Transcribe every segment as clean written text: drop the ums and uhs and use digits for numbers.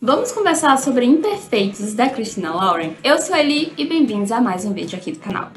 Vamos conversar sobre Imperfeitos, da Christina Lauren? Eu sou a Eli e bem-vindos a mais um vídeo aqui do canal.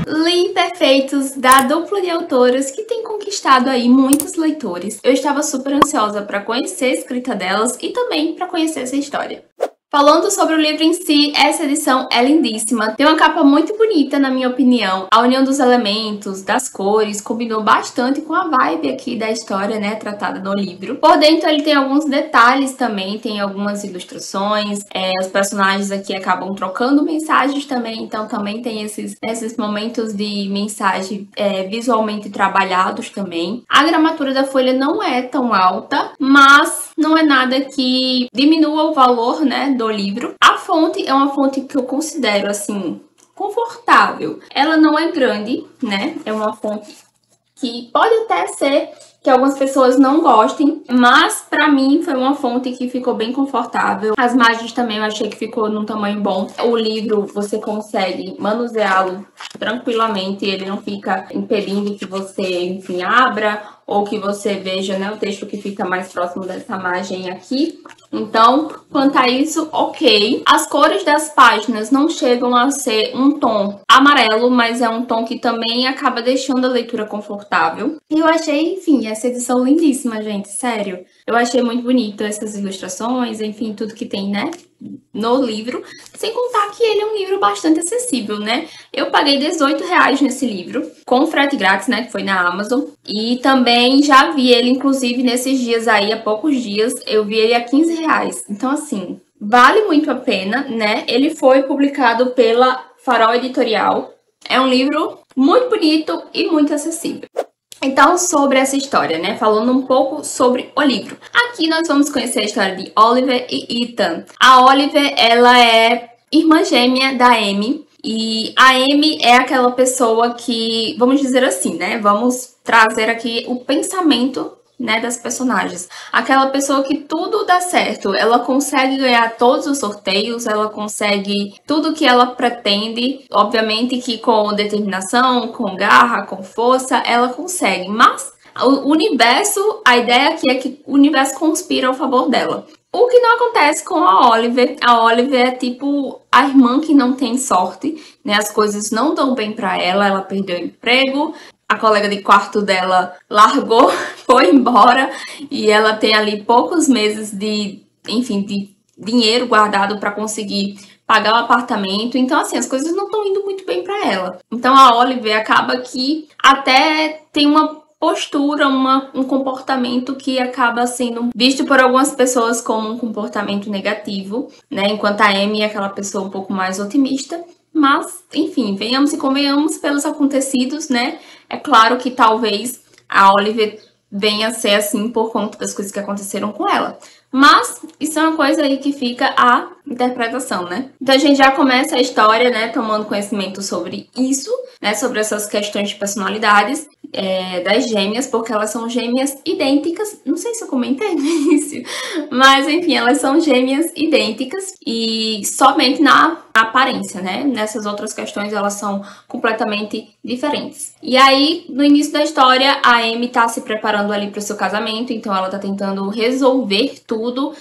Li Imperfeitos, da dupla de autoras que tem conquistado aí muitos leitores. Eu estava super ansiosa para conhecer a escrita delas e também para conhecer essa história. Falando sobre o livro em si, essa edição é lindíssima. Tem uma capa muito bonita, na minha opinião. A união dos elementos, das cores, combinou bastante com a vibe aqui da história, né, tratada no livro. Por dentro ele tem alguns detalhes também, tem algumas ilustrações. Os personagens aqui acabam trocando mensagens também, então também tem esses momentos de mensagem visualmente trabalhados também. A gramatura da folha não é tão alta, mas não é nada que diminua o valor, né, do livro. A fonte é uma fonte que eu considero, assim, confortável. Ela não é grande, né? É uma fonte que pode até ser que algumas pessoas não gostem, mas pra mim foi uma fonte que ficou bem confortável. As margens também eu achei que ficou num tamanho bom. O livro você consegue manuseá-lo tranquilamente, ele não fica impedindo que você, enfim, abra ou que você veja, né, o texto que fica mais próximo dessa margem aqui. Então, quanto a isso, ok. As cores das páginas não chegam a ser um tom amarelo, mas é um tom que também acaba deixando a leitura confortável. E eu achei, enfim, essa edição lindíssima, gente, sério. Eu achei muito bonito essas ilustrações, enfim, tudo que tem, né, no livro. Sem contar que ele é um livro bastante acessível, né? Eu paguei R$18 nesse livro, com frete grátis, né, que foi na Amazon. E também já vi ele, inclusive, nesses dias aí, há poucos dias, eu vi ele a R$15. Então, assim, vale muito a pena, né? Ele foi publicado pela Farol Editorial. É um livro muito bonito e muito acessível. Então, sobre essa história, né? Falando um pouco sobre o livro. Aqui nós vamos conhecer a história de Oliver e Ethan. A Oliver, ela é irmã gêmea da Amy. E a Amy é aquela pessoa que, vamos dizer assim, né? Vamos trazer aqui o pensamento, né, das personagens. Aquela pessoa que tudo dá certo, ela consegue ganhar todos os sorteios, ela consegue tudo que ela pretende, obviamente que com determinação, com garra, com força, ela consegue, mas o universo, a ideia aqui é que o universo conspira ao favor dela. O que não acontece com a Oliver. A Oliver é tipo a irmã que não tem sorte, né? As coisas não dão bem pra ela, ela perdeu o emprego, a colega de quarto dela largou, foi embora e ela tem ali poucos meses de, enfim, de dinheiro guardado para conseguir pagar o apartamento. Então, assim, as coisas não estão indo muito bem para ela. Então, a Oliver acaba que até tem uma postura, um comportamento que acaba sendo visto por algumas pessoas como um comportamento negativo, né? Enquanto a Amy é aquela pessoa um pouco mais otimista. Mas, enfim, venhamos e convenhamos pelos acontecidos, né? É claro que talvez a Oliver venha a ser assim por conta das coisas que aconteceram com ela. Mas isso é uma coisa aí que fica a interpretação, né? Então a gente já começa a história, né, tomando conhecimento sobre isso, né, sobre essas questões de personalidades das gêmeas, porque elas são gêmeas idênticas. Não sei se eu comentei no início, mas enfim, elas são gêmeas idênticas e somente na aparência, né? Nessas outras questões elas são completamente diferentes. E aí, no início da história, a Amy tá se preparando ali para o seu casamento, então ela tá tentando resolver tudo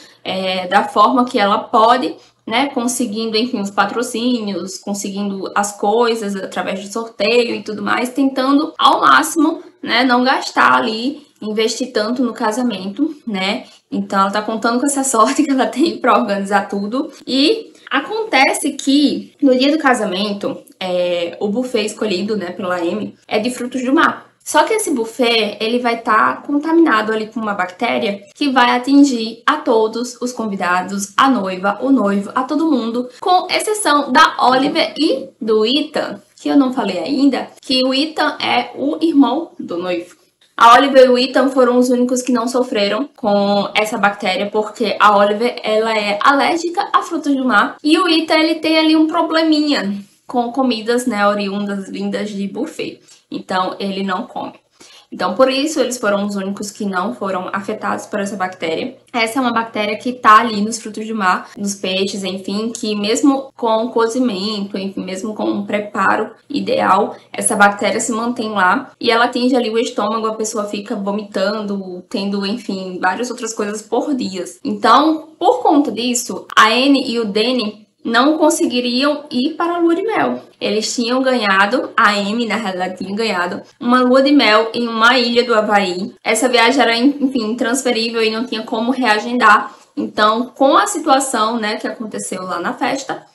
da forma que ela pode, né, conseguindo, enfim, os patrocínios, conseguindo as coisas através de sorteio e tudo mais, tentando ao máximo, né, não gastar ali, investir tanto no casamento, né, então ela tá contando com essa sorte que ela tem para organizar tudo. E acontece que no dia do casamento, o buffet escolhido, né, pela Amy é de frutos do mar. Só que esse buffet, ele vai estar contaminado ali com uma bactéria que vai atingir a todos os convidados, a noiva, o noivo, a todo mundo, com exceção da Oliver e do Ethan, que eu não falei ainda, que o Ethan é o irmão do noivo. A Oliver e o Ethan foram os únicos que não sofreram com essa bactéria, porque a Oliver, ela é alérgica a frutos do mar e o Ethan, ele tem ali um probleminha com comidas, né, oriundas vindas de buffet. Então, ele não come. Então, por isso, eles foram os únicos que não foram afetados por essa bactéria. Essa é uma bactéria que tá ali nos frutos do mar, nos peixes, enfim, que mesmo com cozimento, enfim, mesmo com um preparo ideal, essa bactéria se mantém lá e ela atinge ali o estômago, a pessoa fica vomitando, tendo, enfim, várias outras coisas por dias. Então, por conta disso, a Anne e o Danny não conseguiriam ir para a lua de mel. Eles tinham ganhado, a Amy, na realidade, tinha ganhado uma lua de mel em uma ilha do Havaí. Essa viagem era, enfim, intransferível e não tinha como reagendar. Então, com a situação, né, que aconteceu lá na festa,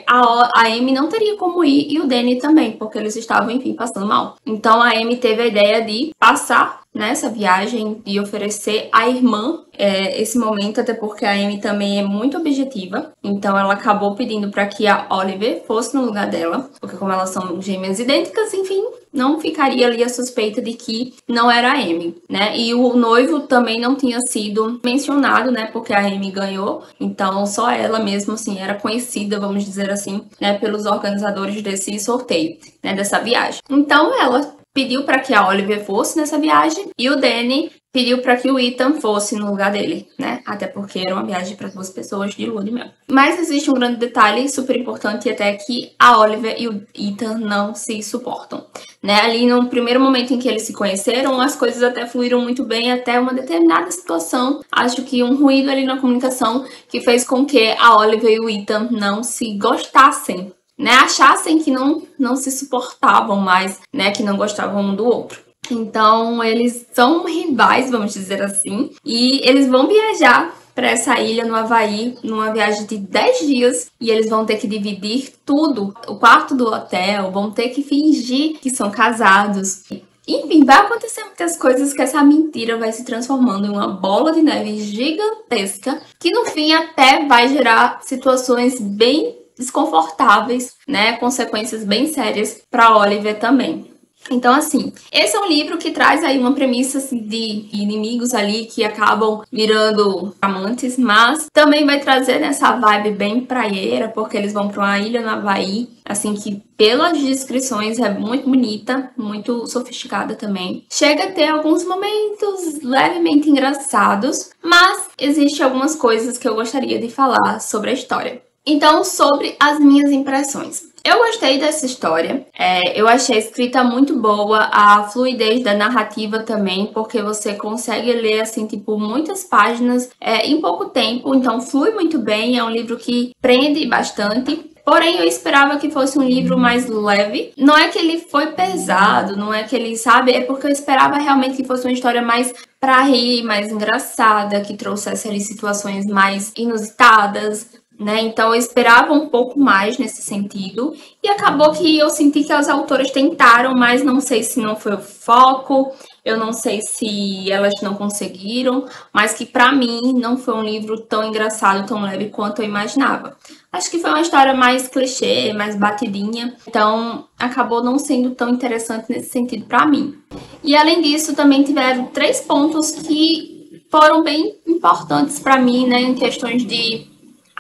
a Amy não teria como ir e o Danny também, porque eles estavam, enfim, passando mal. Então, a Amy teve a ideia de passar nessa viagem e oferecer à irmã esse momento, até porque a Amy também é muito objetiva. Então, ela acabou pedindo para que a Oliver fosse no lugar dela, porque como elas são gêmeas idênticas, enfim, não ficaria ali a suspeita de que não era a Amy, né? E o noivo também não tinha sido mencionado, né? Porque a Amy ganhou, então só ela mesmo, assim, era conhecida, vamos dizer assim, né? Pelos organizadores desse sorteio, né? Dessa viagem. Então, ela pediu para que a Oliver fosse nessa viagem e o Danny pediu para que o Ethan fosse no lugar dele, né? Até porque era uma viagem para 2 pessoas de lua de mel. Mas existe um grande detalhe super importante até que a Oliver e o Ethan não se suportam, né? Ali no primeiro momento em que eles se conheceram, as coisas até fluíram muito bem até uma determinada situação. Acho que um ruído ali na comunicação que fez com que a Oliver e o Ethan não se gostassem, né? Achassem que não se suportavam mais, né? Que não gostavam um do outro. Então, eles são rivais, vamos dizer assim, e eles vão viajar para essa ilha no Havaí, numa viagem de 10 dias, e eles vão ter que dividir tudo, o quarto do hotel, vão ter que fingir que são casados. Enfim, vai acontecer muitas coisas que essa mentira vai se transformando em uma bola de neve gigantesca, que no fim até vai gerar situações bem desconfortáveis, né? Consequências bem sérias para Oliver também. Então, assim, esse é um livro que traz aí uma premissa assim, de inimigos ali que acabam virando amantes, mas também vai trazer nessa vibe bem praieira, porque eles vão para uma ilha no Havaí, assim, que pelas descrições é muito bonita, muito sofisticada também. Chega a ter alguns momentos levemente engraçados, mas existem algumas coisas que eu gostaria de falar sobre a história. Então, sobre as minhas impressões. Eu gostei dessa história, eu achei a escrita muito boa, a fluidez da narrativa também, porque você consegue ler, assim, tipo, muitas páginas em pouco tempo, então flui muito bem, é um livro que prende bastante. Porém, eu esperava que fosse um livro mais leve. Não é que ele foi pesado, não é que ele, sabe? É porque eu esperava realmente que fosse uma história mais pra rir, mais engraçada, que trouxesse ali situações mais inusitadas, né? Então eu esperava um pouco mais nesse sentido e acabou que eu senti que as autoras tentaram, mas não sei se não foi o foco, eu não sei se elas não conseguiram, mas que pra mim não foi um livro tão engraçado, tão leve quanto eu imaginava. Acho que foi uma história mais clichê, mais batidinha, então acabou não sendo tão interessante nesse sentido pra mim. E além disso, também tiveram 3 pontos que foram bem importantes pra mim, né, em questões de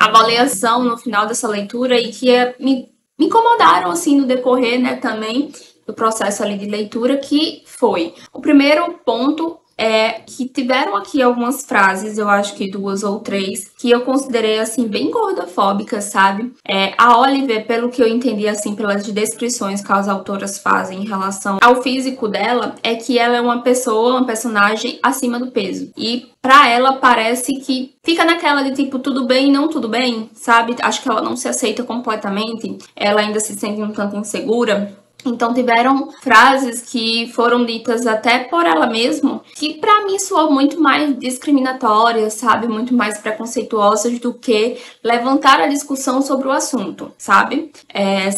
avaliação no final dessa leitura e que me incomodaram, assim, no decorrer, né, também do processo ali de leitura, que foi o primeiro ponto que tiveram aqui algumas frases, eu acho que 2 ou 3, que eu considerei, assim, bem gordofóbicas, sabe? A Oliver, pelo que eu entendi, assim, pelas descrições que as autoras fazem em relação ao físico dela, é que ela é uma pessoa, uma personagem acima do peso. E pra ela parece que fica naquela de tipo, tudo bem e não tudo bem, sabe? Acho que ela não se aceita completamente, ela ainda se sente um tanto insegura. Então tiveram frases que foram ditas até por ela mesma, que pra mim soou muito mais discriminatórias, sabe? Muito mais preconceituosas do que levantar a discussão sobre o assunto, sabe?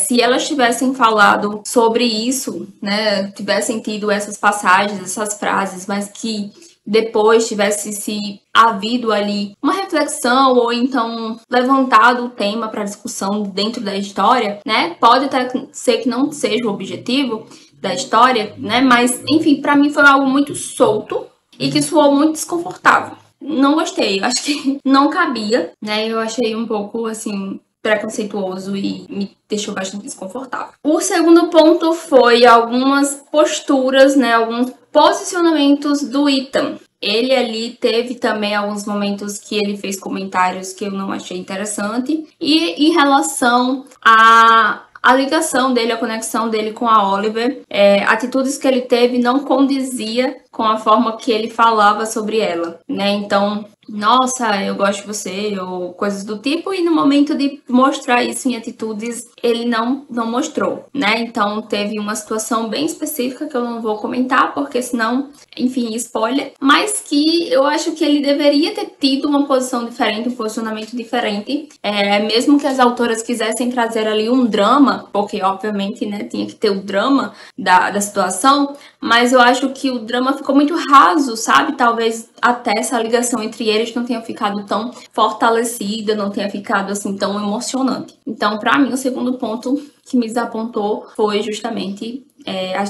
Se elas tivessem falado sobre isso, né? Tivessem tido essas passagens, essas frases, mas que depois tivesse se havido ali uma reflexão ou então levantado o tema para discussão dentro da história, né? Pode até ser que não seja o objetivo da história, né? Mas, enfim, para mim foi algo muito solto e que soou muito desconfortável. Não gostei, eu acho que não cabia, né? Eu achei um pouco, assim, preconceituoso e me deixou bastante desconfortável. O segundo ponto foi algumas posturas, né? Alguns Posicionamentos do Ethan. Ele ali teve também alguns momentos que ele fez comentários que eu não achei interessante. E em relação a ligação dele, a conexão dele com a Oliver, atitudes que ele teve não condizia com a forma que ele falava sobre ela, né? Então, nossa, eu gosto de você, ou coisas do tipo, e no momento de mostrar isso em atitudes, ele não mostrou, né? Então, teve uma situação bem específica que eu não vou comentar, porque senão, enfim, spoiler, mas que eu acho que ele deveria ter tido uma posição diferente, um posicionamento diferente, mesmo que as autoras quisessem trazer ali um drama, porque obviamente, né, tinha que ter o drama da situação, mas eu acho que o drama ficou muito raso, sabe? Talvez até essa ligação entre eles não tenha ficado tão fortalecida, não tenha ficado assim tão emocionante. Então, para mim, o segundo ponto que me desapontou foi justamente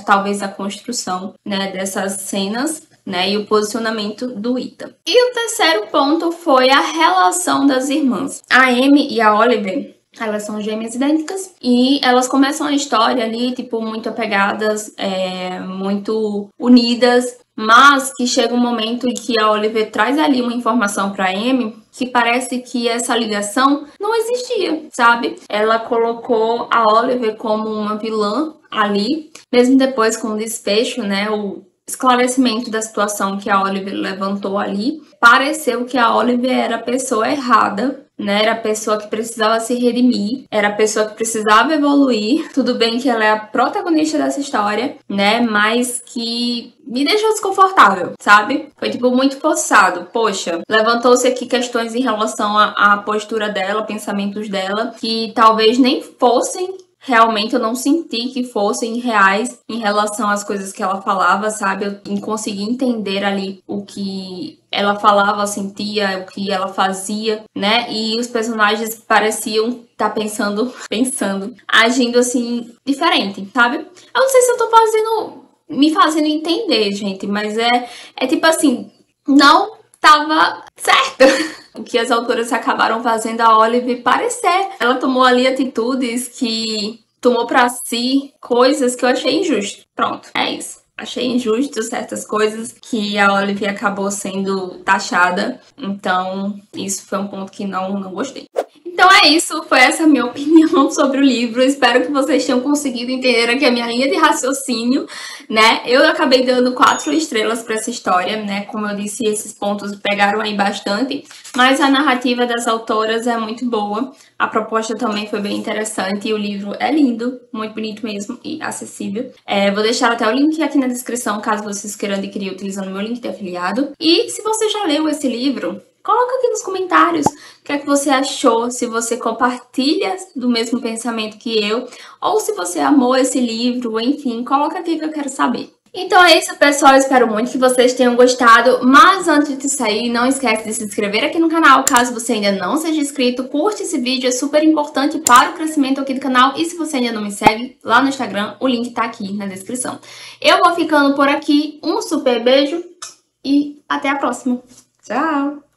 talvez a construção, né, dessas cenas, né, e o posicionamento do Ethan. E o terceiro ponto foi a relação das irmãs. A Amy e a Oliver, elas são gêmeas idênticas e elas começam a história ali, tipo, muito apegadas, muito unidas, mas que chega um momento em que a Oliver traz ali uma informação para Amy que parece que essa ligação não existia, sabe? Ela colocou a Oliver como uma vilã ali, mesmo depois com o desfecho, né, o esclarecimento da situação que a Oliver levantou ali, pareceu que a Oliver era a pessoa errada, né? Era a pessoa que precisava se redimir, era a pessoa que precisava evoluir. Tudo bem que ela é a protagonista dessa história, né? Mas que me deixou desconfortável, sabe? Foi, tipo, muito forçado. Poxa, levantou-se aqui questões em relação à postura dela, pensamentos dela, que talvez nem fossem realmente, eu não senti que fossem reais em relação às coisas que ela falava, sabe? Eu consegui entender ali o que ela falava, sentia, o que ela fazia, né? E os personagens pareciam estar pensando, agindo assim, diferente, sabe? Eu não sei se eu tô me fazendo entender, gente, mas é tipo assim, não tava certo. O que as autoras acabaram fazendo a Olive parecer. Ela tomou ali atitudes que tomou pra si coisas que eu achei injusto. Pronto, é isso. Achei injusto certas coisas que a Olive acabou sendo taxada. Então, isso foi um ponto que não gostei. Então é isso, foi essa a minha opinião sobre o livro. Espero que vocês tenham conseguido entender aqui a minha linha de raciocínio, né? Eu acabei dando 4 estrelas para essa história, né? Como eu disse, esses pontos pegaram aí bastante, mas a narrativa das autoras é muito boa. A proposta também foi bem interessante e o livro é lindo, muito bonito mesmo e acessível. Vou deixar até o link aqui na descrição, caso vocês queiram adquirir utilizando o meu link de afiliado. E se você já leu esse livro, coloca aqui nos comentários o que é que você achou, se você compartilha do mesmo pensamento que eu, ou se você amou esse livro, enfim, coloca aqui que eu quero saber. Então é isso, pessoal, espero muito que vocês tenham gostado, mas antes de sair, não esquece de se inscrever aqui no canal, caso você ainda não seja inscrito, curte esse vídeo, é super importante para o crescimento aqui do canal, e se você ainda não me segue, lá no Instagram, o link tá aqui na descrição. Eu vou ficando por aqui, um super beijo e até a próxima. Tchau!